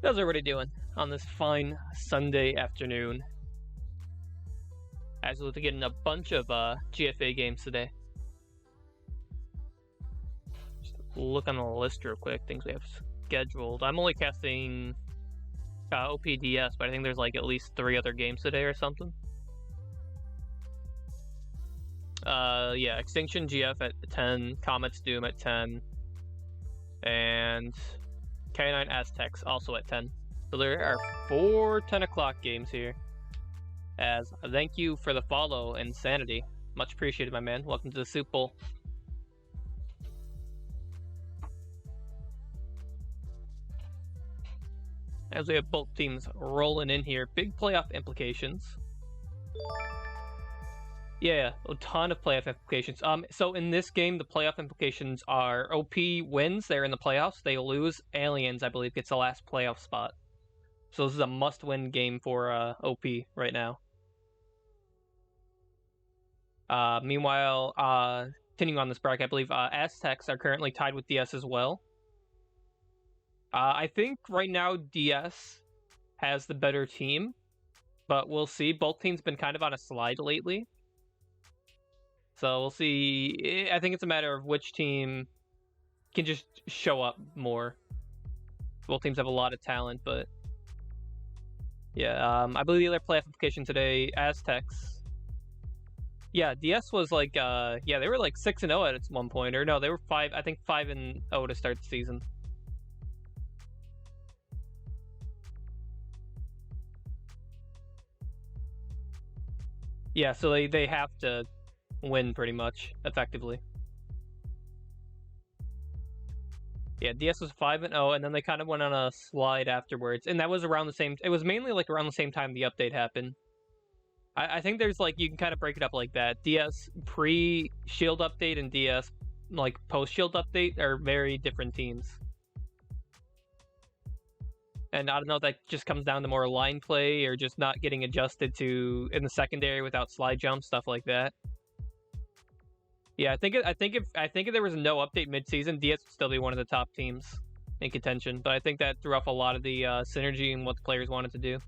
How's everybody doing on this fine Sunday afternoon? Actually, getting a bunch of GFA games today. Just look on the list real quick, things we have scheduled. I'm only casting OPDS, but I think there's like at least 3 other games today or something. Yeah, Extinction GF at 10, Comet's Doom at 10, and K9 Aztecs also at 10. So there are 4 10 o'clock games here. As thank you for the follow, Insanity. Much appreciated, my man. Welcome to the Soup Bowl. As we have both teams rolling in here, big playoff implications. Yeah, a ton of playoff implications. So in this game, the playoff implications are OP wins, they're in the playoffs. They lose, Aliens, I believe, gets the last playoff spot. So this is a must-win game for OP right now. Meanwhile, continuing on this bracket, I believe Aztecs are currently tied with DS as well. I think right now DS has the better team, but we'll see. Both teams been kind of on a slide lately. So we'll see. I think it's a matter of which team can just show up more. Both teams have a lot of talent, but yeah, I believe the other playoff application today, Aztecs. Yeah, DS was like, yeah, they were like 6-0 at one point, or no, they were 5-0 to start the season. Yeah, so they have to win pretty much effectively. Yeah, DS was 5-0, and then they kind of went on a slide afterwards, and that was around the same. It was mainly like around the same time the update happened. I think there's like, you can kind of break it up like that. DS pre-Shield update and DS like post-Shield update are very different teams. And I don't know if that just comes down to more line play or just not getting adjusted to in the secondary without slide jumps, stuff like that. Yeah, I think if there was no update mid-season, DS would still be one of the top teams in contention. But I think that threw off a lot of the synergy and what the players wanted to do.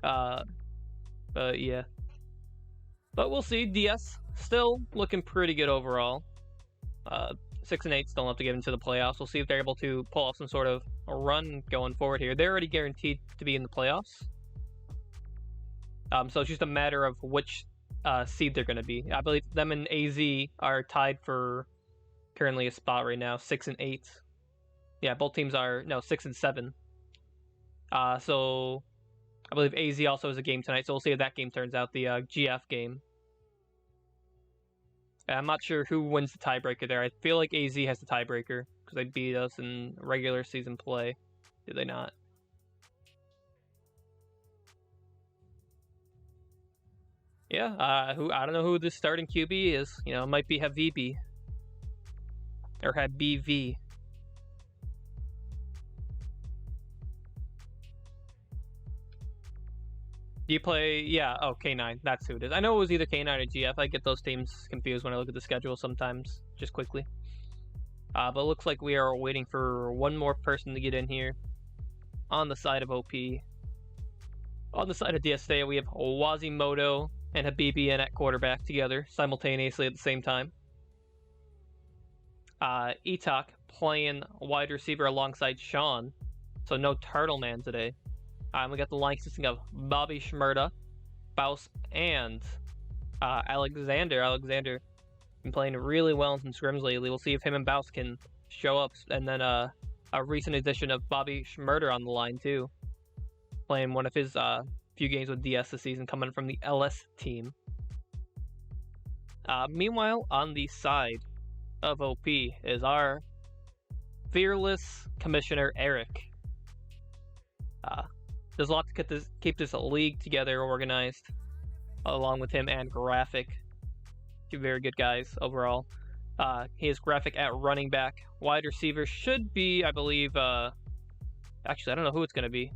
But yeah. But we'll see. DS still looking pretty good overall. 6-8 still have to get into the playoffs. We'll see if they're able to pull off some sort of a run going forward here. They're already guaranteed to be in the playoffs. So it's just a matter of which seed they're going to be. I believe them and AZ are tied for currently a spot right now, 6-8. Yeah, both teams are 6-7. So I believe AZ also has a game tonight, so we'll see if that game turns out, the GF game. I'm not sure who wins the tiebreaker there. I feel like AZ has the tiebreaker because they beat us in regular season play. Did they not? Yeah, I don't know who this starting QB is. It might be Habibi or Habibi. Do you play? Yeah, K9. That's who it is. I know it was either K9 or GF. I get those teams confused when I look at the schedule sometimes, just quickly. But it looks like we are waiting for one more person to get in here. On the side of OP. On the side of DSA, we have Wazimoto and Habibi in at quarterback together, simultaneously at the same time. Etok playing wide receiver alongside Sean. So no Turtle Man today. We got the line consisting of Bobby Shmurda, Baus, and Alexander. Alexander been playing really well in some scrims lately. We'll see if him and Baus can show up. And then a recent addition of Bobby Shmurda on the line too, playing one of his few games with DS this season, coming from the LS team. Meanwhile, on the side of OP is our fearless commissioner, Eric. There's a lot to keep this league together, organized, along with him and Graphic. Two very good guys overall. He has Graphic at running back. Wide receiver should be, I believe, actually, I don't know who it's going to be.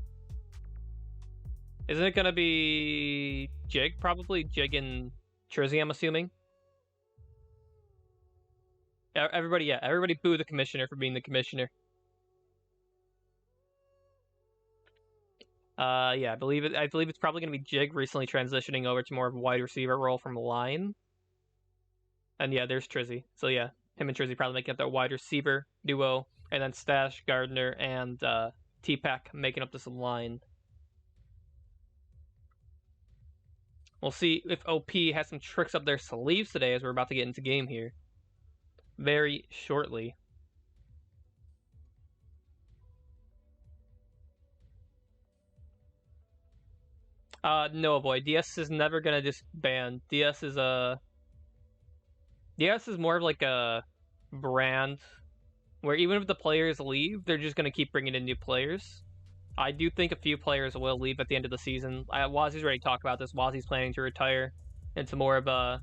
Isn't it going to be Jig, probably? Jig and Trizzy, I'm assuming. Everybody boo the commissioner for being the commissioner. Yeah, I believe it's probably gonna be Jig recently transitioning over to more of a wide receiver role from line. And yeah, there's Trizzy. So yeah, him and Trizzy probably making up that wide receiver duo, and then Stash, Gardner, and T-Pack making up this line. We'll see if OP has some tricks up their sleeves today as we're about to get into game here. Very shortly. No boy, DS is never gonna disband. DS is more of like a brand where even if the players leave, they're just gonna keep bringing in new players. I do think a few players will leave at the end of the season. Wazzy's already talked about this. Wazzy's planning to retire into more of a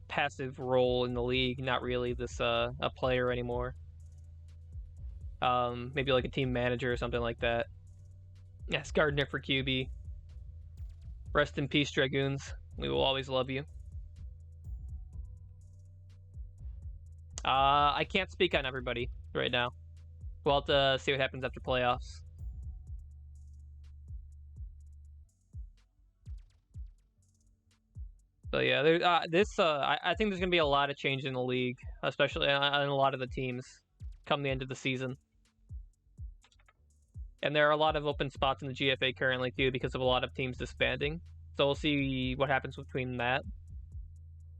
passive role in the league, not really this a player anymore. Maybe like a team manager or something like that. Yes, Gardner for QB. Rest in peace, Dragoons. We will always love you. I can't speak on everybody right now. We'll have to see what happens after playoffs. So yeah, I think there's gonna be a lot of change in the league, especially on a lot of the teams, come the end of the season. And there are a lot of open spots in the GFA currently too because of a lot of teams disbanding. So we'll see what happens between that.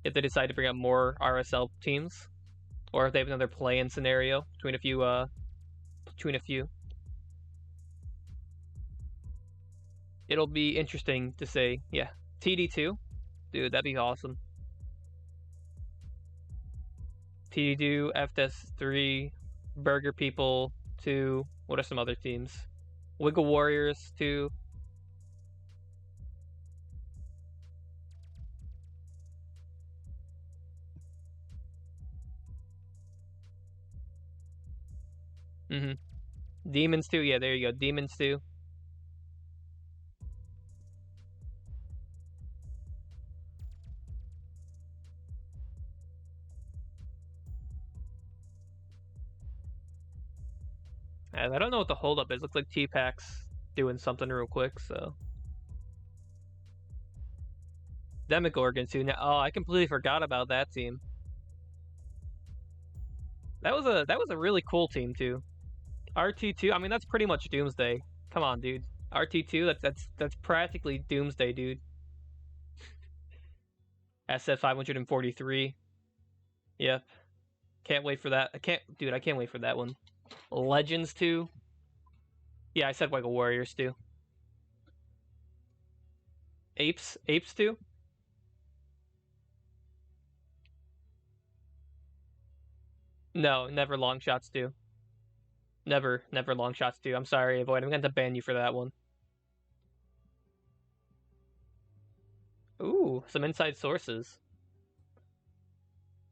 If they decide to bring up more RSL teams, or if they have another play-in scenario between a few. It'll be interesting to say, yeah, TD2, dude, that'd be awesome. TD2, FS3, Burger People 2. What are some other teams? Wiggle Warriors 2. Demons 2. Yeah, there you go. Demons 2. And I don't know what the holdup is. Looks like T-Pack's doing something real quick, so. Demogorgon 2. Now, oh, I completely forgot about that team. That was a really cool team too. RT2. I mean, that's pretty much Doomsday. Come on, dude. RT2. That's practically Doomsday, dude. SF 543. Yep. Can't wait for that. I can't wait for that one. Legends 2. Yeah, I said Wiggle Warriors 2. Apes 2. No, never long shots 2. Never long shots 2. I'm sorry, Avoid. I'm going to ban you for that one. Ooh, some inside sources.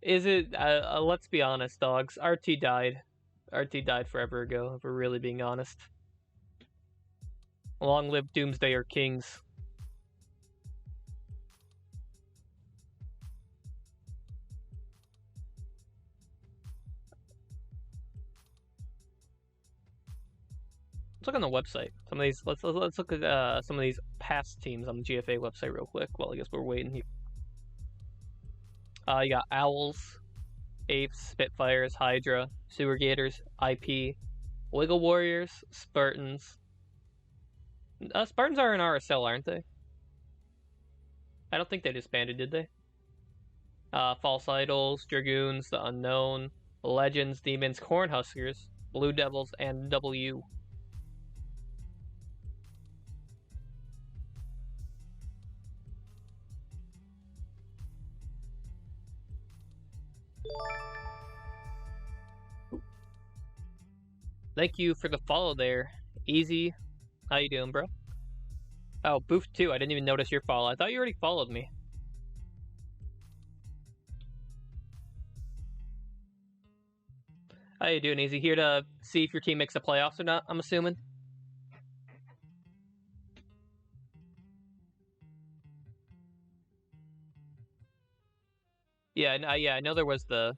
Is it? Let's be honest, dogs. RT died. RT died forever ago, if we're really being honest. Long live Doomsdayer Kings. Let's look on the website. Some of these. Let's look at some of these past teams on the GFA website real quick. Well, I guess we're waiting here. You got Owls, Apes, Spitfires, Hydra, Sewer Gators, IP, Wiggle Warriors, Spartans. Spartans are in RSL, aren't they? I don't think they disbanded, did they? False Idols, Dragoons, The Unknown, Legends, Demons, Cornhuskers, Blue Devils, and W. Thank you for the follow there. Easy. How you doing, bro? Oh, Boof 2. I didn't even notice your follow. I thought you already followed me. How you doing, Easy? Here to see if your team makes the playoffs or not, I'm assuming. Yeah, I know there was the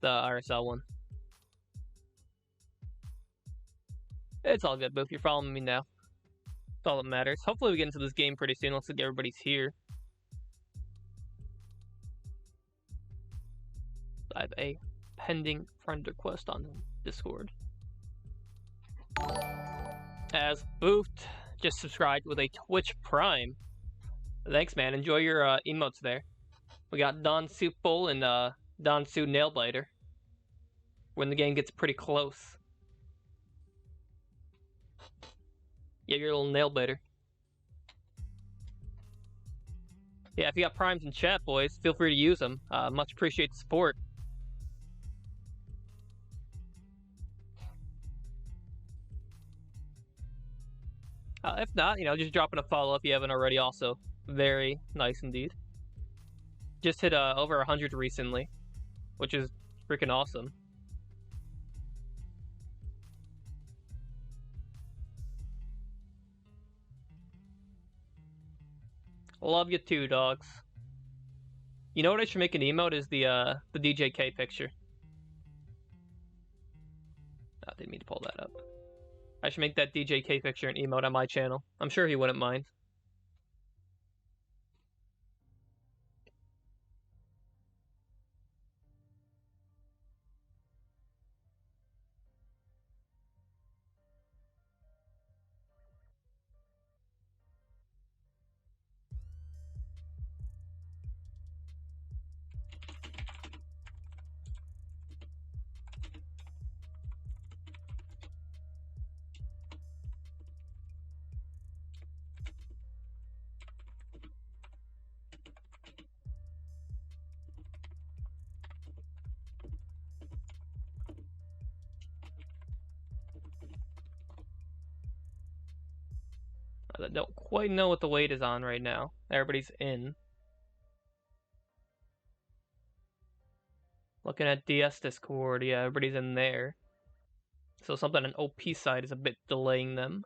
The RSL one. It's all good, Boof. You're following me now. That's all that matters. Hopefully we get into this game pretty soon. Looks like everybody's here. I have a pending friend request on Discord. As Boof just subscribed with a Twitch Prime. Thanks, man. Enjoy your emotes there. We got Don Soup Bowl and Don Soup Nailbiter. When the game gets pretty close. Yeah, your little Nailbiter. Yeah, if you got primes in chat, boys, feel free to use them. Much appreciate the support. If not, just dropping a follow if you haven't already also. Very nice indeed. Just hit over 100 recently, which is freaking awesome. Love you too, dogs. You know what I should make an emote is the DJK picture. I didn't mean to pull that up. I should make that DJK picture an emote on my channel. I'm sure he wouldn't mind. I don't quite know what the weight is on right now. Everybody's in. Looking at DS Discord, yeah, everybody's in there. So something on OP side is a bit delaying them.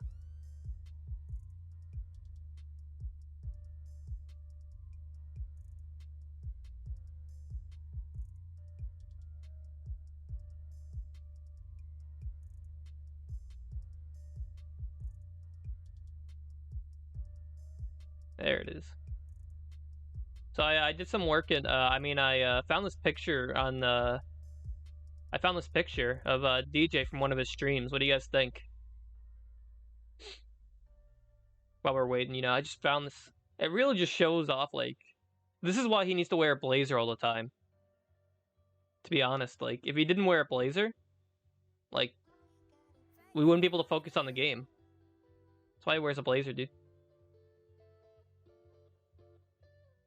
There it is. So I did some work in, I found this picture on, I found this picture of DJ from one of his streams. What do you guys think? While we're waiting, I just found this. It really just shows off, like, this is why he needs to wear a blazer all the time. To be honest, like, if he didn't wear a blazer, like, we wouldn't be able to focus on the game. That's why he wears a blazer, dude.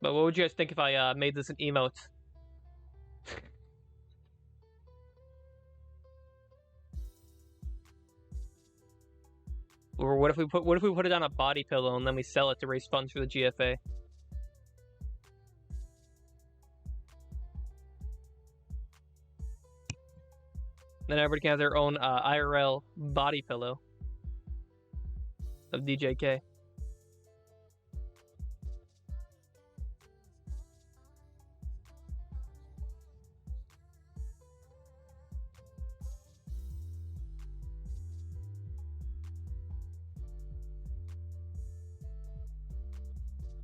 But what would you guys think if I made this an emote? Or what if we put it on a body pillow and then we sell it to raise funds for the GFA? Then everybody can have their own IRL body pillow of DJK.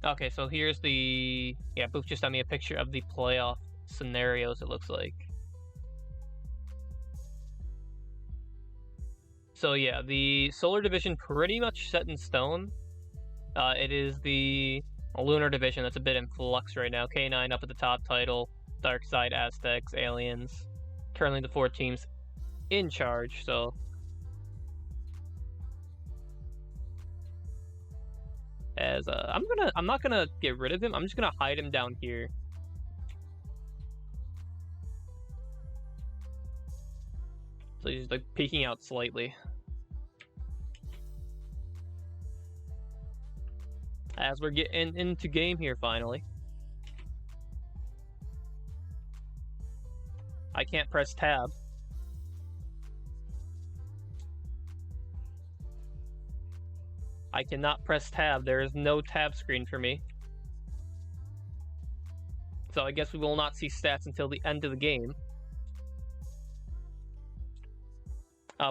Okay, so here's the... Yeah, Boof just sent me a picture of the playoff scenarios, it looks like. So yeah, the Solar Division pretty much set in stone. It is the Lunar Division that's a bit in flux right now. K9 up at the top title, Darkside, Aztecs, Aliens. Currently the 4 teams in charge, so... As I'm not gonna get rid of him. I'm just gonna hide him down here. So he's like peeking out slightly. As we're getting into game here finally. I can't press tab. I cannot press tab. There is no tab screen for me. So I guess we will not see stats until the end of the game.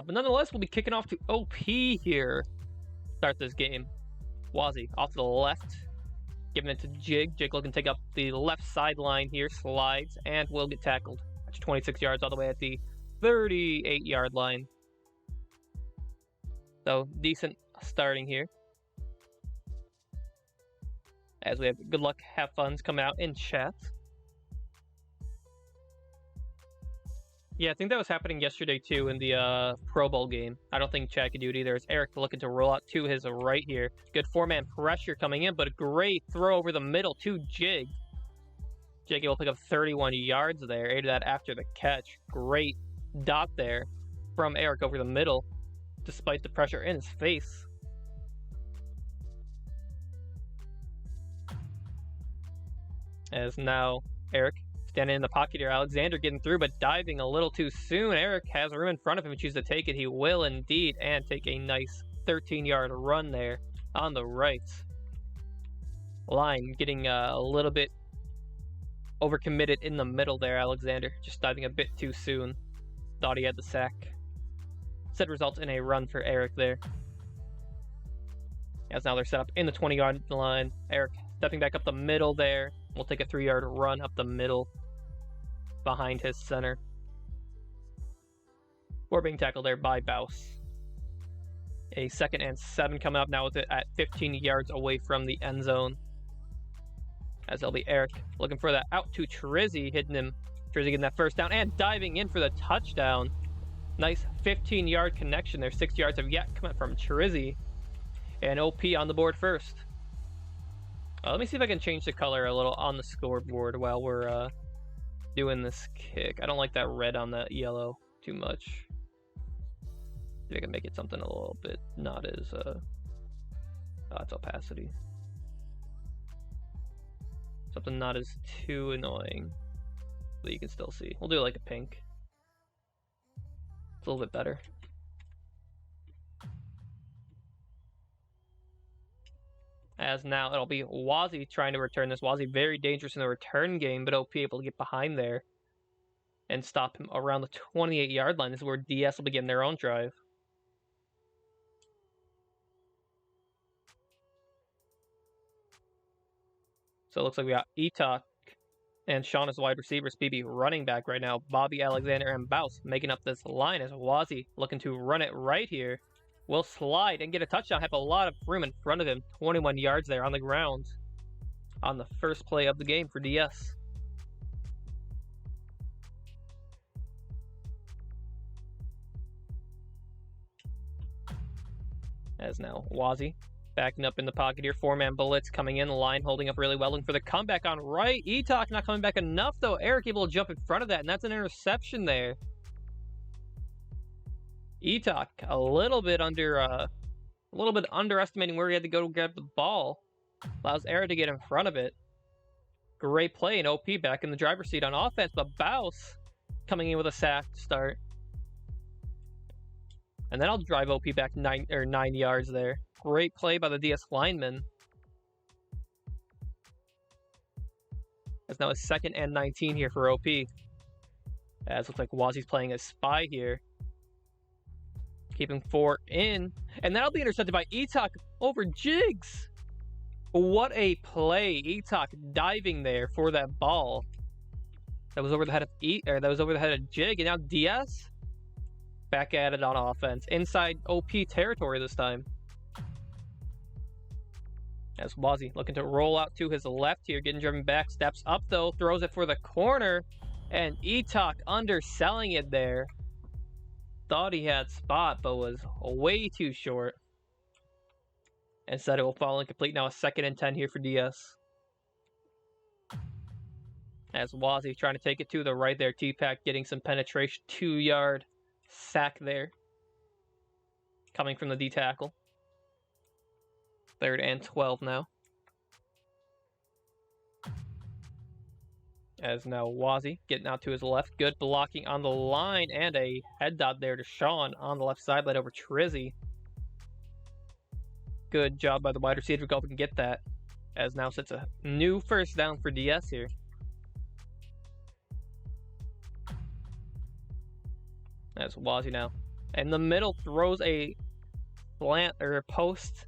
But nonetheless, we'll be kicking off to OP here. Start this game. Wazzy off to the left, giving it to Jig. Jig looking to take up the left sideline here, slides, and will get tackled. That's 26 yards all the way at the 38-yard line. So, decent starting here. As we have good luck, have fun's coming out in chat. Yeah, I think that was happening yesterday too in the Pro Bowl game. I don't think Chad could do it either. It's Eric looking to roll out to his right here. Good four-man pressure coming in, but a great throw over the middle to Jig. Jig will pick up 31 yards there. Aided that after the catch. Great dot there from Eric over the middle, despite the pressure in his face. As now Eric standing in the pocket here. Alexander getting through, but diving a little too soon. Eric has room in front of him and chooses to take it. He will indeed, and take a nice 13-yard run there on the right line. Getting a little bit overcommitted in the middle there, Alexander. Just diving a bit too soon. Thought he had the sack. Instead results in a run for Eric there. As now they're set up in the 20-yard line. Eric stepping back up the middle there. We'll take a 3-yard run up the middle behind his center. We're being tackled there by Bouse. A 2nd and 7 coming up now with it at 15 yards away from the end zone. As it'll be Eric looking for that out to Trizzy, hitting him. Trizzy getting that first down and diving in for the touchdown. Nice 15-yard connection there. 6 yards have yet come from Trizzy. And OP on the board first. Let me see if I can change the color a little on the scoreboard while we're doing this kick. I don't like that red on that yellow too much. See if I can make it something a little bit not as it's opacity. Something not as too annoying, but you can still see. We'll do like a pink. It's a little bit better. As now it'll be Wazzy trying to return this. Wazzy very dangerous in the return game, but OP able to get behind there and stop him around the 28-yard line. This is where DS will begin their own drive. So it looks like we got Etok and Sean as wide receivers, BB running back right now. Bobby, Alexander, and Bouse making up this line as Wazzy looking to run it right here. Will slide and get a touchdown. Have a lot of room in front of him. 21 yards there on the ground on the first play of the game for DS. As now Wazzy backing up in the pocket here. Four-man blitz coming in. The line holding up really well. Looking for the comeback on right. Etok not coming back enough though. Eric able to jump in front of that, and that's an interception there. Etok a little bit underestimating where he had to go to grab the ball. Allows Eric to get in front of it. Great play, and OP back in the driver's seat on offense, but Bouse coming in with a sack to start. And then I'll drive OP back 9 yards there. Great play by the DS lineman. It's now a 2nd and 19 here for OP. As looks like Wazzy's playing a spy here. Keeping 4 in. And that'll be intercepted by Etok over Jigs. What a play. Etok diving there for that ball. That was over the head of Jig. And now DS back at it on offense. Inside OP territory this time. As Wazzy looking to roll out to his left here. Getting driven back. Steps up though. Throws it for the corner. And Etok underselling it there. Thought he had spot, but was way too short. Instead, it will fall incomplete. Now a 2nd and 10 here for DS. As Wazzy trying to take it to the right there. T-Pack getting some penetration. 2-yard sack there. Coming from the D-tackle. 3rd and 12 now. As now Wazzy getting out to his left. Good blocking on the line. And a head dot there to Sean on the left sideline over Trizzy. Good job by the wide receiver. Hope we can get that. As now sets a new first down for DS here. As Wazzy now In the middle, throws a slant or a post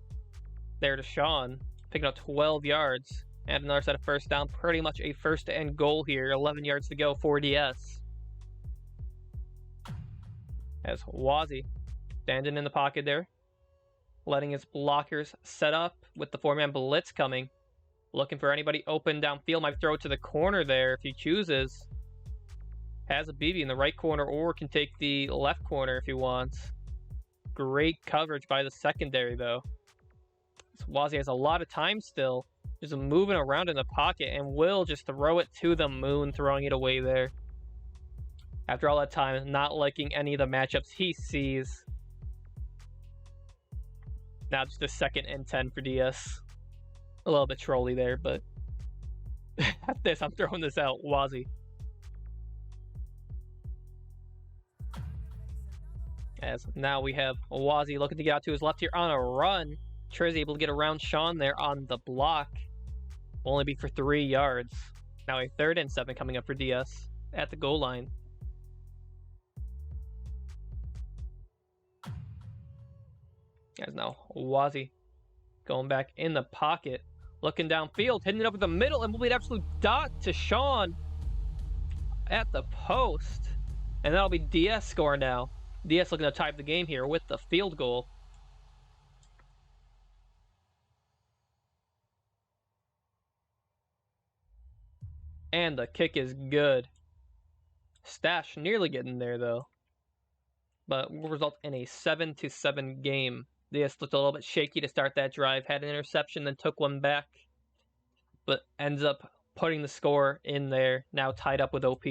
there to Sean, picking up 12 yards and another set of first down. Pretty much a first and goal here. 11 yards to go for DS. As Wazzy standing in the pocket there, letting his blockers set up with the 4-man blitz coming. Looking for anybody open downfield. Might throw it to the corner there if he chooses. Has a BB in the right corner or can take the left corner if he wants. Great coverage by the secondary though. Wazzy has a lot of time still. Just moving around in the pocket and will just throw it to the moon, throwing it away there. After all that time, not liking any of the matchups he sees. Now just a 2nd and 10 for DS. A little bit trolly there, but at this, I'm throwing this out. Wazzy. As now we have Wazzy looking to get out to his left here on a run. Trizzy able to get around Sean there on the block. Will only be for 3 yards. Now a 3rd and 7 coming up for DS at the goal line. As now Wazzy going back in the pocket. Looking downfield, hitting it up in the middle, and will be an absolute dot to Sean at the post. And that'll be DS score now. DS looking to tie up the game here with the field goal. And the kick is good. Stash nearly getting there though. But will result in a 7-7 game. DS looked a little bit shaky to start that drive. Had an interception, then took one back. But ends up putting the score in there. Now tied up with OP.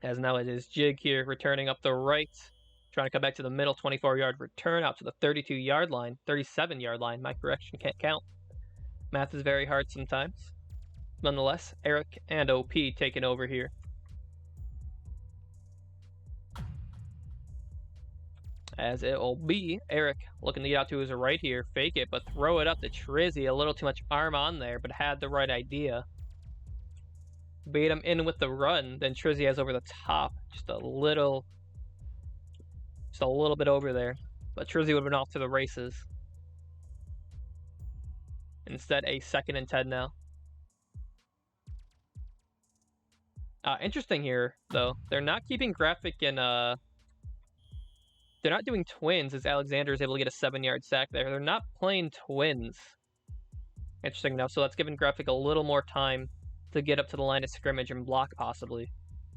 As now it is Jig here, returning up the right. Trying to come back to the middle, 24-yard return out to the 32-yard line. 37-yard line, my correction, can't count. Math is very hard sometimes. Nonetheless, Eric and OP taking over here. As it will be Eric looking to get out to his right here, fake it, but throw it up to Trizzy. A little too much arm on there, but had the right idea. Bait him in with the run, then Trizzy has over the top. Just a little bit over there. But Trizzy would have been off to the races. Instead, a 2nd and 10 now. Interesting here, though. They're not keeping graphic in, they're not doing twins, as Alexander is able to get a 7-yard sack there. They're not playing twins. Interesting enough, so that's giving graphic a little more time to get up to the line of scrimmage and block, possibly.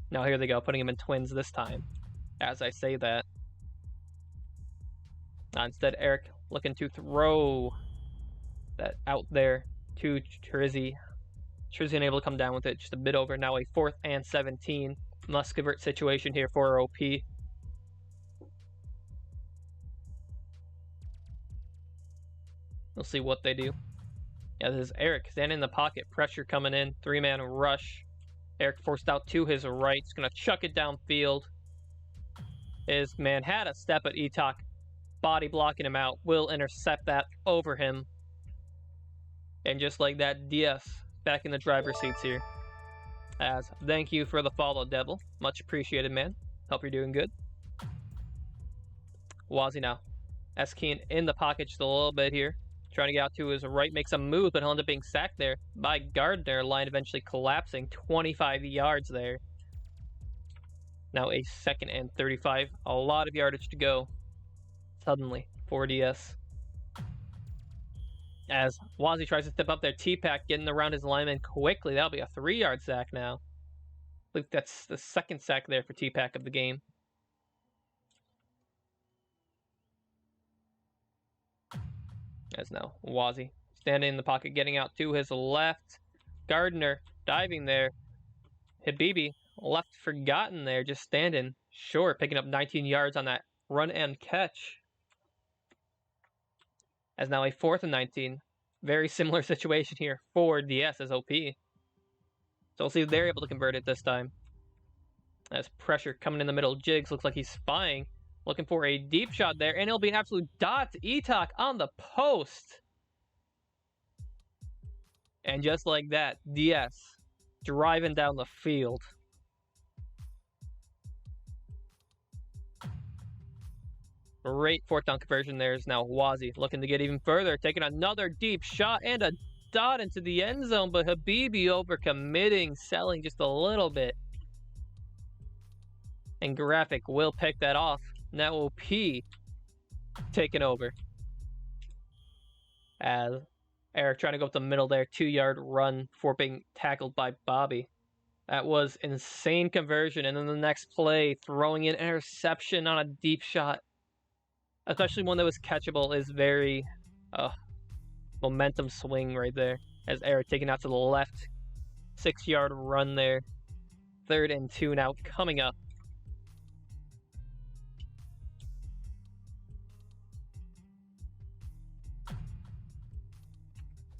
Now here they go, putting him in twins this time. As I say that. Instead, Eric looking to throw that out there to Trizzy. Trizzy unable to come down with it, just a bit over. Now a 4th and 17. Must convert situation here for OP. We'll see what they do. Yeah, this is Eric standing in the pocket. Pressure coming in. 3-man rush. Eric forced out to his right. He's going to chuck it downfield. His man had a step at Etok. Body blocking him out. Will intercept that over him. And just like that, DS back in the driver's seats here. As thank you for the follow, Devil. Much appreciated, man. Hope you're doing good. Wazzy now. Eskeen in the pocket just a little bit here. Trying to get out to his right, makes a move, but he'll end up being sacked there by Gardner. Line eventually collapsing. 25 yards there. Now a 2nd and 35. A lot of yardage to go. Suddenly, for DS. As Wazzy tries to step up there, T-Pack getting around his lineman quickly. That'll be a 3-yard sack now. I believe that's the 2nd sack there for T-Pack of the game. As now Wazzy standing in the pocket, getting out to his left. Gardner diving there. Habibi left forgotten there, just standing short, picking up 19 yards on that run and catch. As now a 4th and 19. Very similar situation here for DS as OP. So we'll see if they're able to convert it this time. As pressure coming in the middle. Jigs looks like he's spying. Looking for a deep shot there, and it'll be an absolute dot to Etok on the post. And just like that, DS driving down the field. Great fourth down conversion. There's now Wazi looking to get even further, taking another deep shot and a dot into the end zone, but Habibi overcommitting, selling just a little bit. And Graphic will pick that off. Now OP taking over. As Eric trying to go up the middle there, 2-yard run for being tackled by Bobby. That was insane conversion. And then the next play, throwing an interception on a deep shot, especially one that was catchable, is very momentum swing right there. As Eric taking out to the left, 6-yard run there. 3rd and 2 now coming up.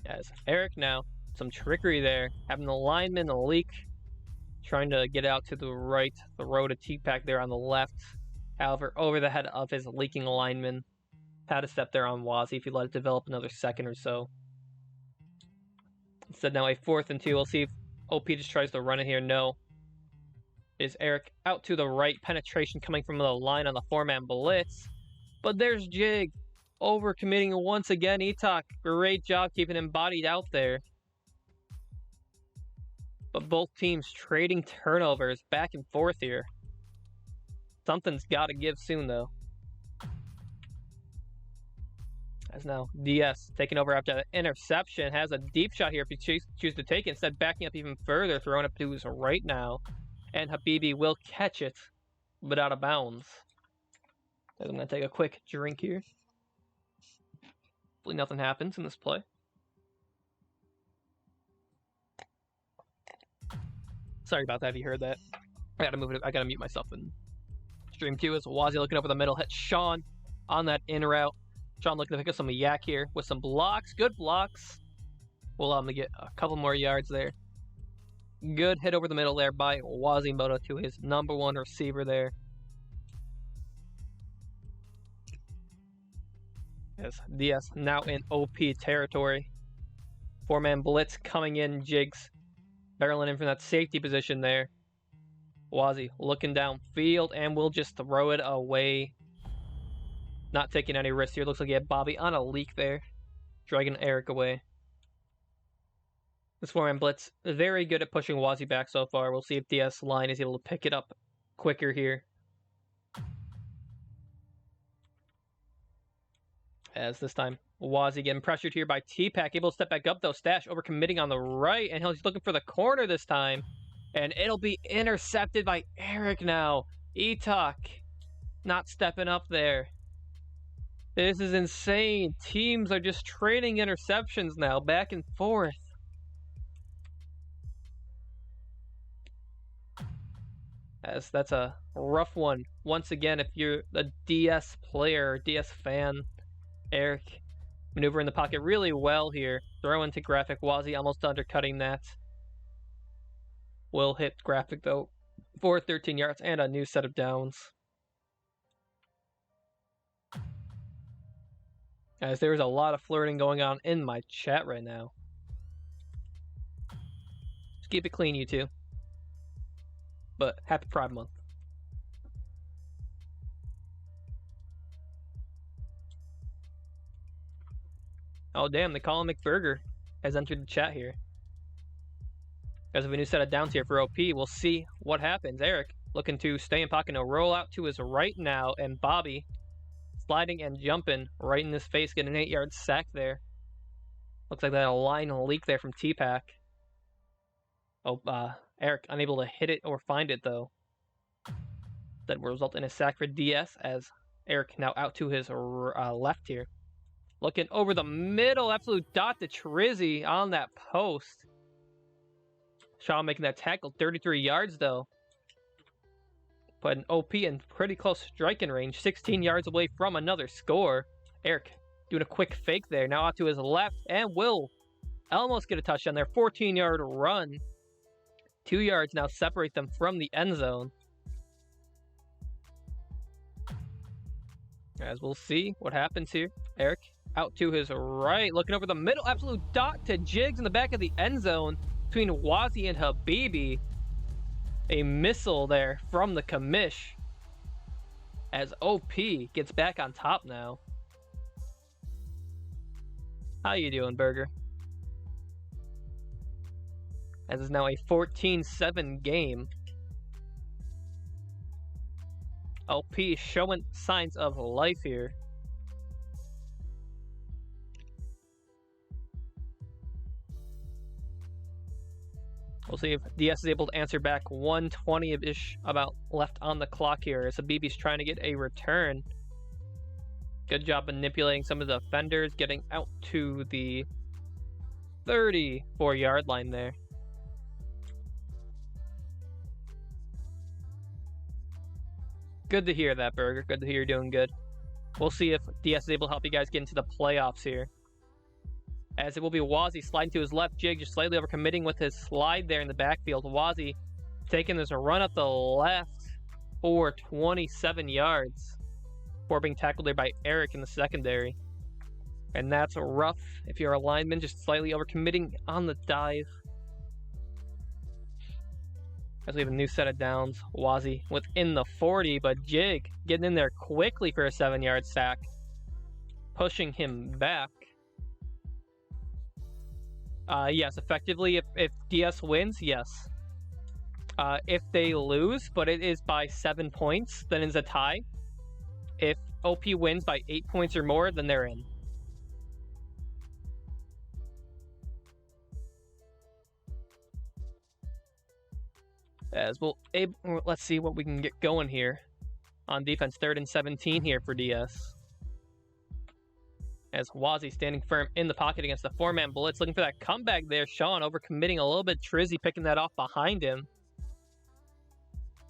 As Eric now, some trickery there, having the lineman leak, trying to get out to the right, the road to T-Pack there on the left. However, over the head of his leaking lineman. Had a step there on Wazi if he let it develop another second or so. Instead now a 4th and 2. We'll see if OP just tries to run it here. No. Is Eric out to the right, penetration coming from the line on the 4-man blitz. But there's Jig. Overcommitting once again. Etok, great job keeping him bodied out there. But both teams trading turnovers back and forth here. Something's got to give soon, though. As now DS taking over after the interception. Has a deep shot here if you choose to take it. Instead, backing up even further, throwing up to his right now. And Habibi will catch it, but out of bounds. I'm going to take a quick drink here. Hopefully nothing happens in this play. Sorry about that if you heard that. I gotta move it. I gotta mute myself in stream queue. As Wazi looking over the middle, hit Sean on that in route. Sean looking to pick up some yak here with some blocks. Good blocks. We'll allow him to get a couple more yards there. Good hit over the middle there by Wazimoto to his #1 receiver there. As DS now in OP territory. 4-man blitz coming in. Jigs barreling in from that safety position there. Wazi looking downfield and will just throw it away. Not taking any risks here. Looks like he had Bobby on a leak there. Dragging Eric away. This 4-man blitz very good at pushing Wazi back so far. We'll see if DS line is able to pick it up quicker here. As this time, Wazi getting pressured here by T-Pack. Able to step back up though. Stash overcommitting on the right. And he's looking for the corner this time. And it'll be intercepted by Eric now. Etok not stepping up there. This is insane. Teams are just trading interceptions now, back and forth. As that's a rough one. Once again, if you're a DS player, DS fan, Eric maneuvering the pocket really well here. Throw into Graphic. Wazi almost undercutting that. Will hit Graphic though for 13 yards and a new set of downs. Guys, there's a lot of flirting going on in my chat right now. Just keep it clean, you two. But happy Pride Month. Oh damn, the Colin McBurger has entered the chat here. Guys, have a new set of downs here for OP. We'll see what happens. Eric looking to stay in pocket. No, roll out to his right now. And Bobby sliding and jumping right in his face. Getting an 8-yard sack there. Looks like that a line leak there from T-Pack. Oh, Eric unable to hit it or find it though. That will result in a sack for DS as Eric now out to his left here. Looking over the middle. Absolute dot to Trizzy on that post. Shaw making that tackle. 33 yards though. But an OP in pretty close striking range. 16 yards away from another score. Eric doing a quick fake there. Now out to his left and will almost get a touchdown there. 14-yard run. 2 yards now separate them from the end zone. As we'll see what happens here. Eric out to his right. Looking over the middle. Absolute dot to Jigs in the back of the end zone. Between Wazi and Habibi. A missile there from the commish. as OP gets back on top now. How you doing, Burger? As is now a 14-7 game. OP showing signs of life here. We'll see if DS is able to answer back. 120-ish about left on the clock here as Habibi's trying to get a return. Good job manipulating some of the defenders, getting out to the 34-yard line there. Good to hear that, Burger. Good to hear you're doing good. We'll see if DS is able to help you guys get into the playoffs here. As it will be Wazzy sliding to his left. Jig just slightly overcommitting with his slide there in the backfield. Wazzy taking this run up the left for 27 yards. Before being tackled there by Eric in the secondary. And that's rough if you're a lineman, just slightly overcommitting on the dive. As we have a new set of downs. Wazzy within the 40, but Jig getting in there quickly for a 7-yard sack. Pushing him back. Yes, effectively, if DS wins, yes. If they lose, but it is by 7 points, then it's a tie. If OP wins by 8 points or more, then they're in. As let's see what we can get going here on defense. 3rd and 17 here for DS. As Wazzy standing firm in the pocket against the 4-man blitz, looking for that comeback there. Sean overcommitting a little bit. Trizzy picking that off behind him.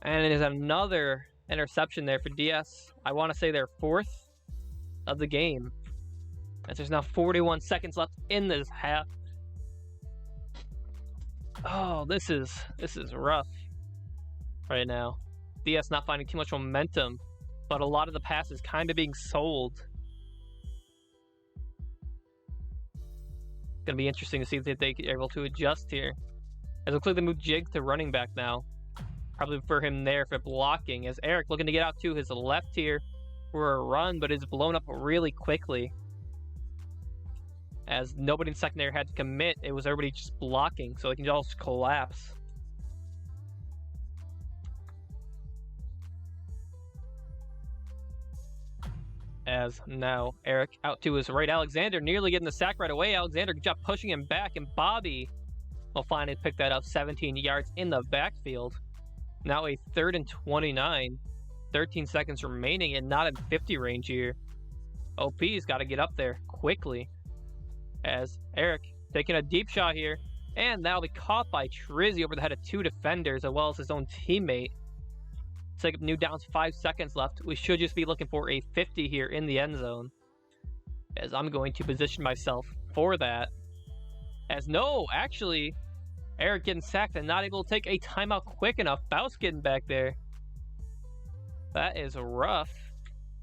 And it is another interception there for DS. I want to say their 4th of the game. As there's now 41 seconds left in this half. Oh, this is rough right now. DS not finding too much momentum, but a lot of the passes kind of being sold. Going to be interesting to see if they are able to adjust here. As it looks like they move Jig to running back now. Probably for him there for blocking. As Eric looking to get out to his left here for a run, but is blown up really quickly. As nobody in secondary had to commit, it was everybody just blocking, so they can just collapse. As now Eric out to his right. Alexander nearly getting the sack right away. Alexander, good job pushing him back, and Bobby will finally pick that up 17 yards in the backfield. Now a 3rd and 29. 13 seconds remaining and not in 50 range here. OP's got to get up there quickly. As Eric taking a deep shot here. And now be caught by Trizzy over the head of 2 defenders as well as his own teammate. Take up new downs, 5 seconds left. We should just be looking for a 50 here in the end zone. As I'm going to position myself for that. As no, actually, Eric getting sacked and not able to take a timeout quick enough. Bouse getting back there. That is rough.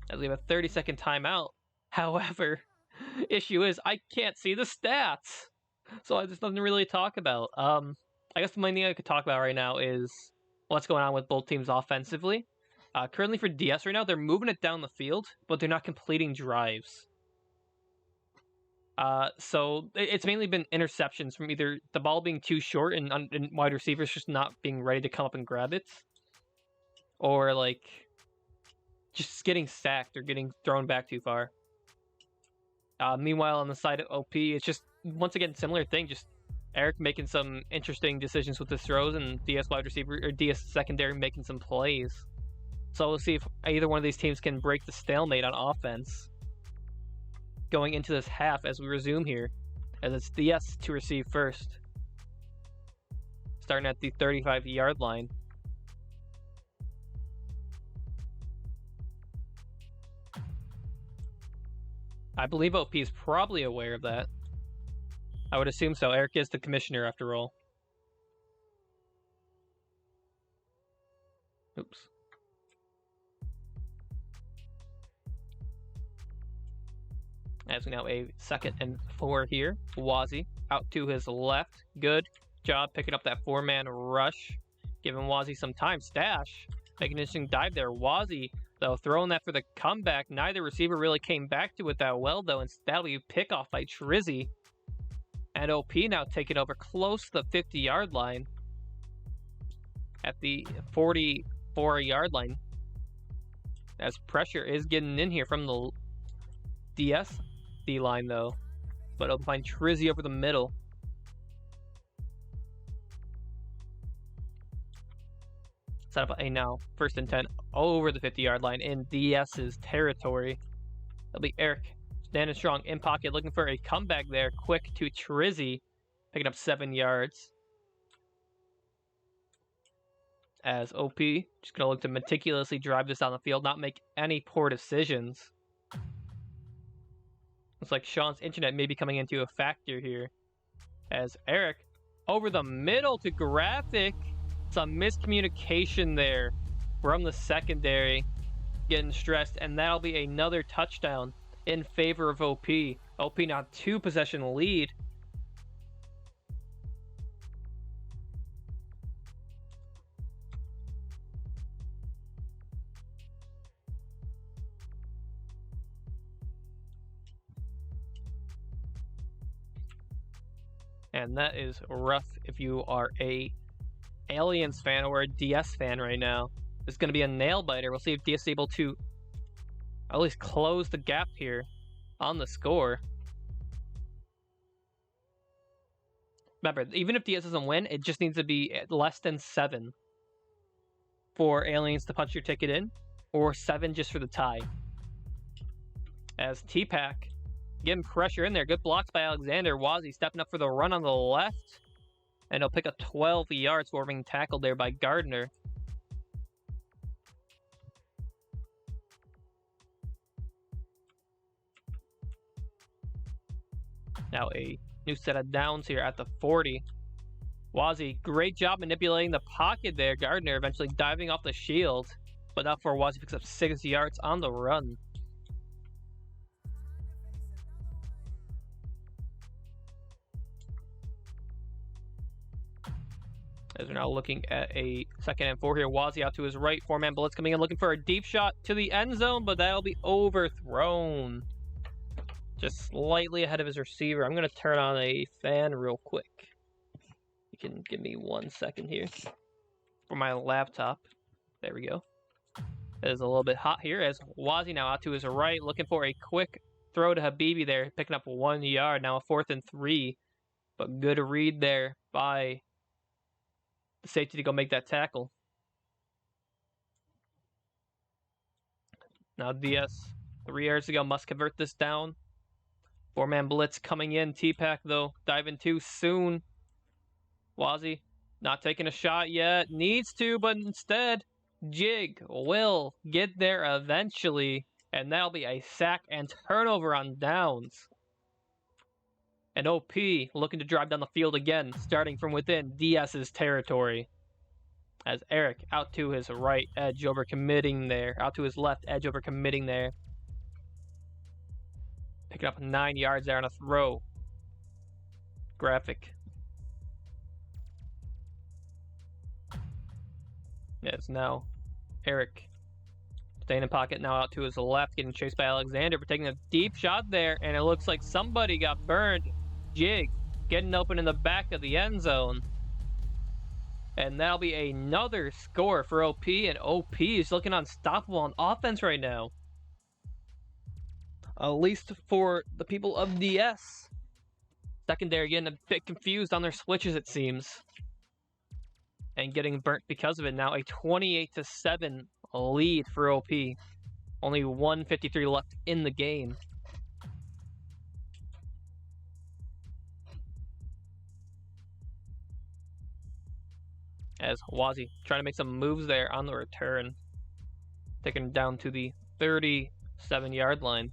As we have a 30-second timeout. However, issue is I can't see the stats. So there's nothing to really talk about. I guess the main thing I could talk about right now is what's going on with both teams offensively. Currently for DS right now, they're moving it down the field, but they're not completing drives. So it's mainly been interceptions from either the ball being too short and wide receivers just not being ready to come up and grab it, or like just getting sacked or getting thrown back too far. Meanwhile, on the side of OP, it's just once again similar thing. Just Eric making some interesting decisions with his throws, and DS wide receiver or DS secondary making some plays. So we'll see if either one of these teams can break the stalemate on offense going into this half as we resume here, as it's DS to receive first, starting at the 35-yard line. I believe OP is probably aware of that. I would assume so. Eric is the commissioner after all. Oops. As we now a 2nd and 4 here. Wazzy out to his left. Good job picking up that 4-man rush. Giving Wazzy some time. Stash making an interesting dive there. Wazzy though, throwing that for the comeback. Neither receiver really came back to it that well, though. Instead, that'll be a pickoff by Trizzy. And OP now taking over close to the 50-yard line at the 44-yard line. As pressure is getting in here from the DS D-line, though. But it'll find Trizzy over the middle. Set up a now 1st and 10 over the 50-yard line in DS's territory. It'll be Eric standing strong in pocket, looking for a comeback there. Quick to Trizzy, picking up 7 yards. As OP just going to look to meticulously drive this down the field, not make any poor decisions. Looks like Sean's internet may be coming into a factor here. As Eric over the middle to Graphic. Some miscommunication there from the secondary, getting stressed, and that'll be another touchdown in favor of OP. OP now 2-possession lead. And that is rough if you are a Aliens fan or a DS fan right now. It's going to be a nail biter. We'll see if DS is able to at least close the gap here on the score. Remember, even if DS doesn't win, it just needs to be less than 7 for Aliens to punch your ticket in, or 7 just for the tie. As T-Pack getting pressure in there. Good blocks by Alexander. Wazzy stepping up for the run on the left. And he'll pick up 12 yards for being tackled there by Gardner. Now a new set of downs here at the 40. Wazzy, great job manipulating the pocket there. Gardner eventually diving off the shield. But not for Wazzy, picks up 6 yards on the run. As we're now looking at a 2nd and 4 here. Wazzy out to his right. 4-man blitz coming in, looking for a deep shot to the end zone, but that'll be overthrown. Just slightly ahead of his receiver. I'm going to turn on a fan real quick. You can give me 1 second here for my laptop. There we go. It is a little bit hot here as Wazzy now out to his right, looking for a quick throw to Habibi there, picking up 1 yard. Now a 4th and 3, but good read there by the safety to go make that tackle. Now DS 3 yards to go, must convert this down. 4-man blitz coming in. T-Pack though diving too soon. Wazzy not taking a shot yet. Needs to, but instead Jig will get there eventually. And that'll be a sack and turnover on downs. And OP looking to drive down the field again, starting from within DS's territory. As Eric out to his right edge over committing there. Out to his left edge over committing there. Picking up 9 yards there on a throw. Graphic. It's now Eric staying in pocket, now out to his left, getting chased by Alexander for taking a deep shot there, and it looks like somebody got burned. Jig getting open in the back of the end zone. And that'll be another score for OP, and OP is looking unstoppable on offense right now. At least for the people of DS. Secondary getting a bit confused on their switches, it seems. And getting burnt because of it. Now a 28-7 lead for OP. Only 1:53 left in the game. As Wazzy trying to make some moves there on the return. Taking it down to the 37-yard line.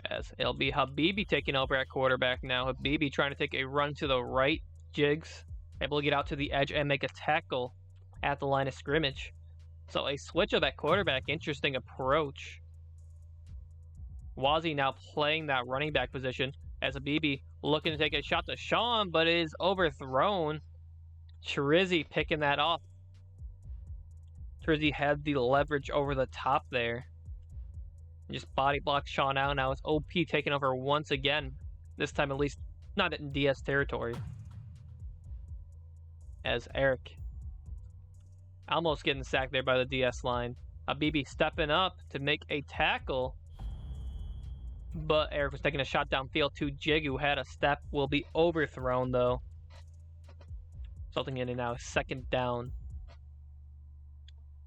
As it'll be Habibi taking over at quarterback now. Habibi trying to take a run to the right. Jigs able to get out to the edge and make a tackle at the line of scrimmage. So a switch up at quarterback. Interesting approach. Wazzy now playing that running back position as Habibi looking to take a shot to Sean, but it is overthrown. Trizzy picking that off. Trizzy had the leverage over the top there. Just body blocks Sean out. Now it's OP taking over once again. This time at least not in DS territory. As Eric almost getting sacked there by the DS line. Habibi stepping up to make a tackle. But Eric was taking a shot downfield to Jig, who had a step. Will be overthrown though. Resulting in a now second down.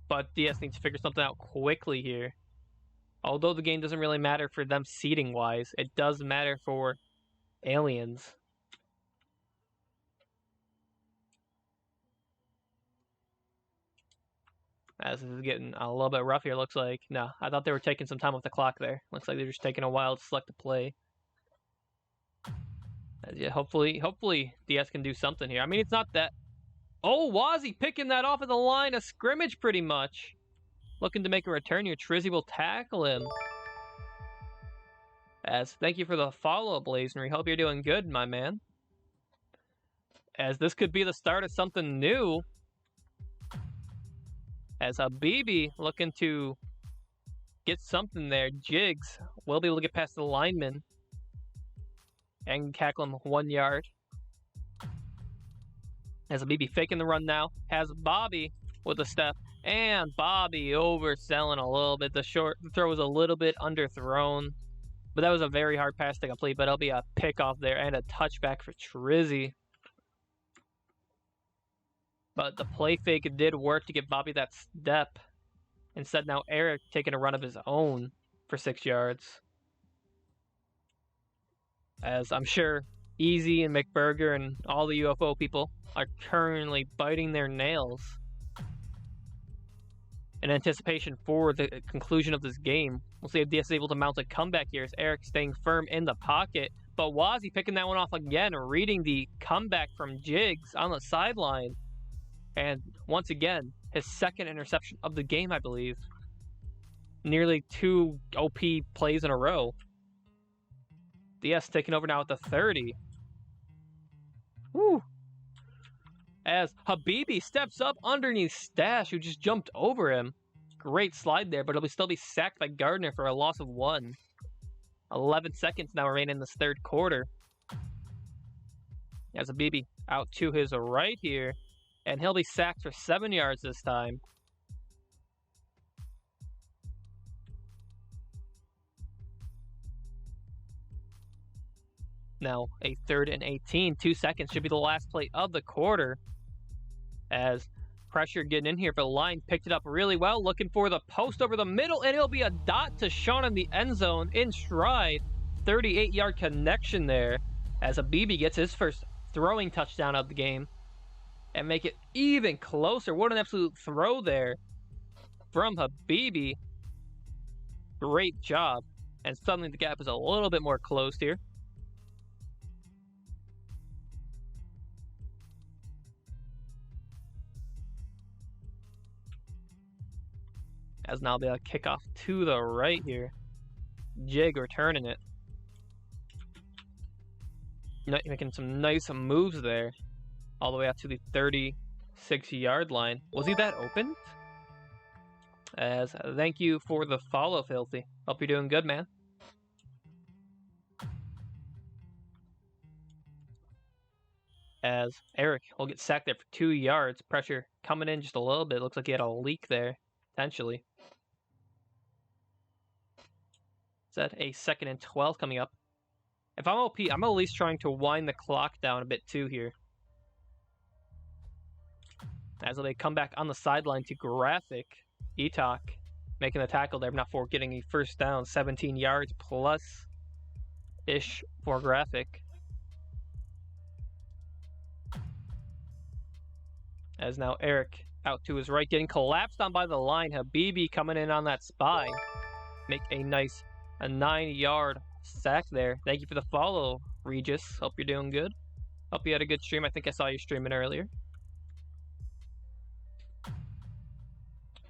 But DS needs to figure something out quickly here. Although the game doesn't really matter for them seeding wise, it does matter for Aliens. As this is getting a little bit rough here, looks like. No, I thought they were taking some time off the clock there. Looks like they're just taking a while to select a play. Yeah, hopefully DS can do something here. I mean, it's not that... Oh, Wazzy picking that off at the line of scrimmage pretty much. Looking to make a return here. Trizzy will tackle him. As thank you for the follow, Blazner. Hope you're doing good, my man. As this could be the start of something new. As Habibi looking to get something there. Jigs will be able to get past the lineman. And tackle him 1 yard. As Habibi faking the run now. Has Bobby with a step. And Bobby overselling a little bit. The throw was a little bit underthrown. But that was a very hard pass to complete. But it'll be a pickoff there and a touchback for Trizzy. But the play fake did work to give Bobby that step. Instead, now Eric taking a run of his own for 6 yards. As I'm sure Easy and McBurger and all the UFO people are currently biting their nails in anticipation for the conclusion of this game. We'll see if DS is able to mount a comeback here as Eric staying firm in the pocket. But Wazzy picking that one off again, reading the comeback from Jigs on the sideline. And once again, his second interception of the game, I believe. Nearly 2 OP plays in a row. DS taking over now at the 30. Woo! As Habibi steps up underneath Stash, who just jumped over him. Great slide there, but he'll still be sacked by Gardner for a loss of 1. 11 seconds now remain in this third quarter. As Habibi out to his right here. And he'll be sacked for 7 yards this time. Now, a 3rd and 18. 2 seconds should be the last play of the quarter. As pressure getting in here for the line. Picked it up really well. Looking for the post over the middle. And it'll be a dot to Sean in the end zone in stride. 38-yard connection there. As Habibi gets his first throwing touchdown of the game. And make it even closer. What an absolute throw there from Habibi. Great job. And suddenly the gap is a little bit more closed here. As now they'll kick off to the right here. Jig returning it. Making some nice moves there. All the way out to the 36-yard line. Was he that open? As thank you for the follow, Filthy. Hope you're doing good, man. As Eric will get sacked there for 2 yards. Pressure coming in just a little bit. Looks like he had a leak there, potentially. Is that a 2nd and 12 coming up? If I'm OP, I'm at least trying to wind the clock down a bit too here. As they come back on the sideline to Graphic. Etok making the tackle there, not for getting a first down. 17 yards plus-ish for Graphic. As now Eric out to his right, getting collapsed on by the line. Habibi coming in on that spy. Make a nice 9-yard sack there. Thank you for the follow, Regis. Hope you're doing good. Hope you had a good stream. I think I saw you streaming earlier.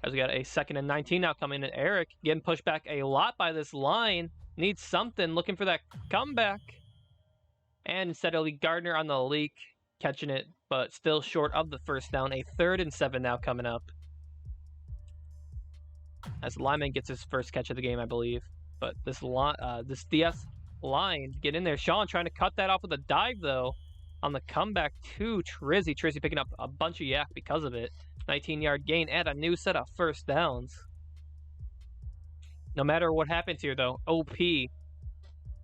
As we got a 2nd and 19 now coming in. Eric getting pushed back a lot by this line. Needs something. Looking for that comeback. And instead it'll be Gardner on the leak. catching it, but still short of the first down. A 3rd and 7 now coming up. As Lyman gets his first catch of the game, I believe. But this DS line, get in there. Sean trying to cut that off with a dive, though, on the comeback to Trizzy. Trizzy picking up a bunch of yak because of it. 19-yard gain and a new set of first downs. No matter what happens here, though, OP,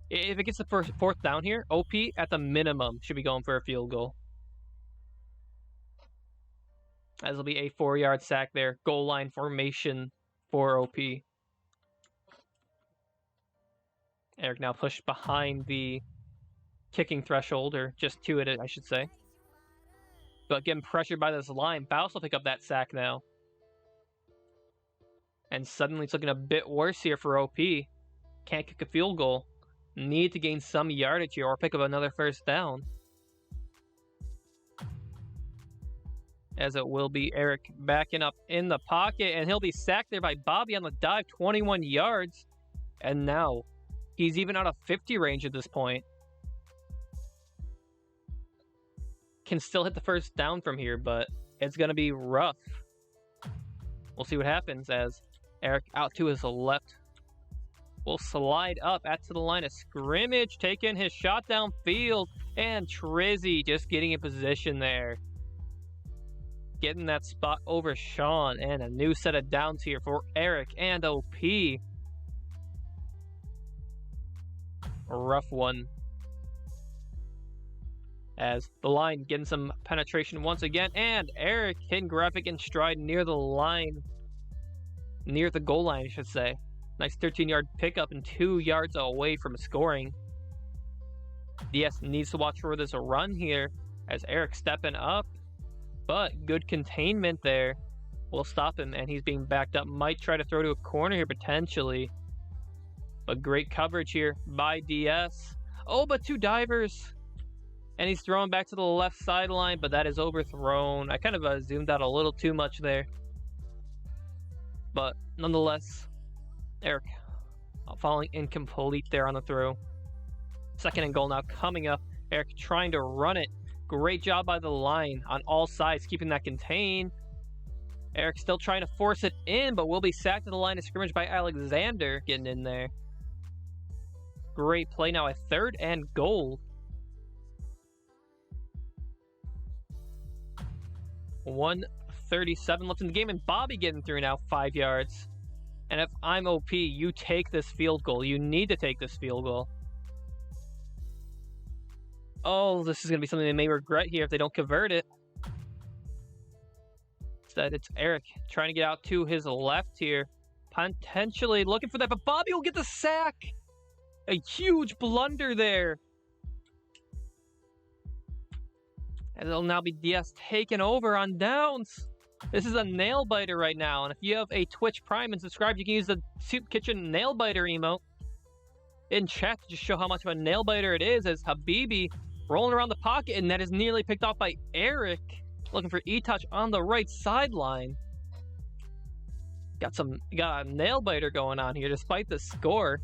if it gets the fourth down here, OP at the minimum should be going for a field goal. As will be a 4-yard sack there. Goal line formation for OP. Eric now pushed behind the kicking threshold, or just to it, I should say. But getting pressured by this line. Baus will pick up that sack now. And suddenly it's looking a bit worse here for OP. Can't kick a field goal. Need to gain some yardage here or pick up another first down. As it will be Eric backing up in the pocket, and he'll be sacked there by Bobby on the dive, 21 yards. And now he's even out of 50 range at this point. Can still hit the first down from here, but it's going to be rough. We'll see what happens as Eric out to his left will slide up at to the line of scrimmage, taking his shot downfield, and Trizzy just getting in position there. Getting that spot over Sean, and a new set of downs here for Eric and OP. A rough one. As the line getting some penetration once again, and Eric hitting graphic in stride near the line. Near the goal line, I should say. Nice 13-yard pickup and 2 yards away from scoring. DS needs to watch for this run here as Eric stepping up. But good containment there will stop him, and he's being backed up. Might try to throw to a corner here potentially. But great coverage here by DS. Oh, but 2 divers. And he's throwing back to the left sideline, but that is overthrown. I kind of zoomed out a little too much there. But nonetheless, Eric falling incomplete there on the throw. 2nd and goal now coming up. Eric trying to run it. Great job by the line on all sides, keeping that contained. Eric still trying to force it in, but will be sacked at the line of scrimmage by Alexander getting in there. Great play now, a 3rd and goal. 1:37 left in the game, and Bobby getting through now, 5 yards. And if I'm OP, you take this field goal. You need to take this field goal. Oh, this is going to be something they may regret here if they don't convert it. Instead, it's Eric trying to get out to his left here. Potentially looking for that, but Bobby will get the sack. A huge blunder there. And it'll now be DS taking over on downs. This is a nail biter right now. And if you have a Twitch Prime and subscribe, you can use the Soup Kitchen nail biter emote in chat to just show how much of a nail biter it is, as Habibi rolling around the pocket, and that is nearly picked off by Eric. Looking for E-Touch on the right sideline. Got a nail biter going on here despite the score.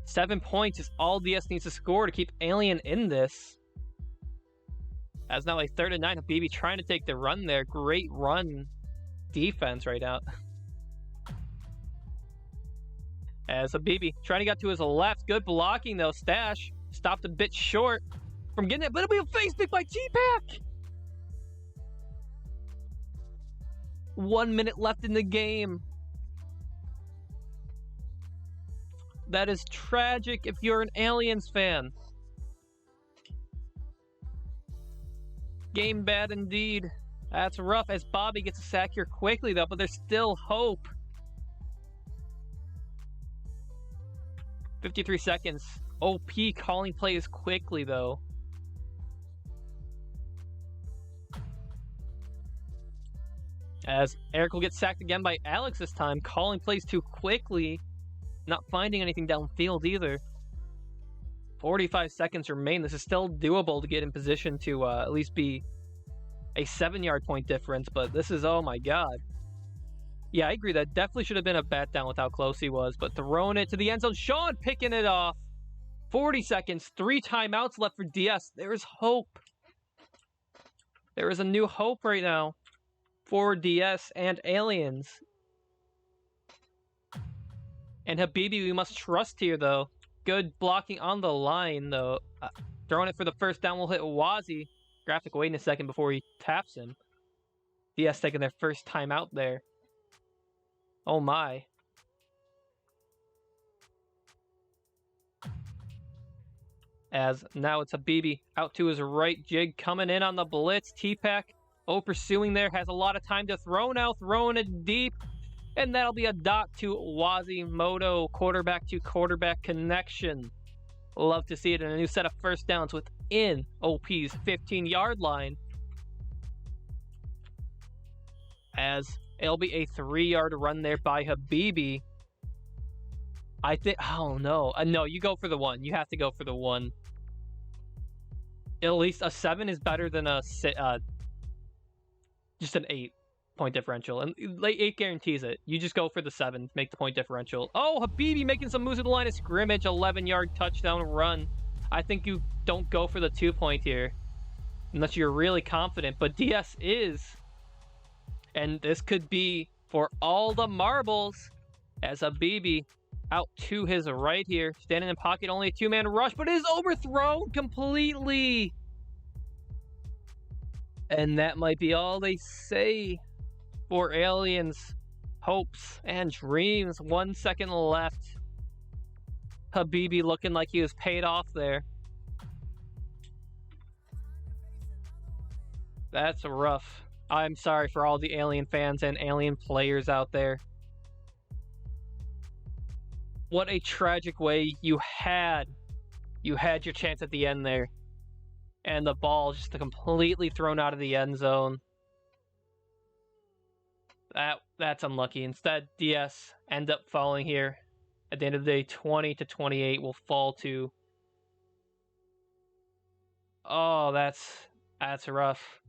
7 points is all DS needs to score to keep Alien in this. As now a 3rd and 9, Habibi trying to take the run there. Great run defense right out. As Habibi trying to get to his left. Good blocking though. Stash stopped a bit short from getting it, but it'll be a face pick by T-Pack. 1 minute left in the game. That is tragic if you're an Aliens fan. Game bad indeed. That's rough as Bobby gets a sack here quickly though, but there's still hope. 53 seconds. OP calling plays quickly though. As Eric will get sacked again by Alex this time, calling plays too quickly. Not finding anything downfield either. 45 seconds remain. This is still doable to get in position to at least be a 7-yard point difference, but this is, oh my god. Yeah, I agree. That definitely should have been a bat down with how close he was, but throwing it to the end zone. Sean picking it off. 40 seconds, 3 timeouts left for DS. There is hope. There is a new hope right now for DS and Aliens. And Habibi, we must trust here, though. Good blocking on the line, though. Throwing it for the first down will hit Wazi. Graphic waiting a second before he taps him. DS taking their first time out there. Oh my. As now it's Habibi out to his right. Jig coming in on the blitz. T-Pack, pursuing there. Has a lot of time to throw now. Throwing it deep. And that'll be a dot to Wazimoto. Quarterback to quarterback connection. Love to see it in a new set of first downs within OP's 15-yard line. As it'll be a 3-yard run there by Habibi. I think, oh no. No, you go for the 1. You have to go for the 1. At least a 7 is better than a just an 8-point differential. And 8 guarantees it. You just go for the 7 to make the point differential. Oh, Habibi making some moves at the line of scrimmage. 11-yard touchdown run. I think you don't go for the 2-point here. Unless you're really confident. But DS is. And this could be for all the marbles. As Habibi out to his right here. Standing in pocket, only a 2-man rush, but it is overthrown completely. And that might be all they say for Aliens, hopes, and dreams. 1 second left. Habibi looking like he was paid off there. That's rough. I'm sorry for all the Alien fans and Alien players out there. What a tragic way you had your chance at the end there. And the ball just completely thrown out of the end zone. That's unlucky. Instead, DS end up falling here. At the end of the day, 20-28 will fall to. Oh, that's rough.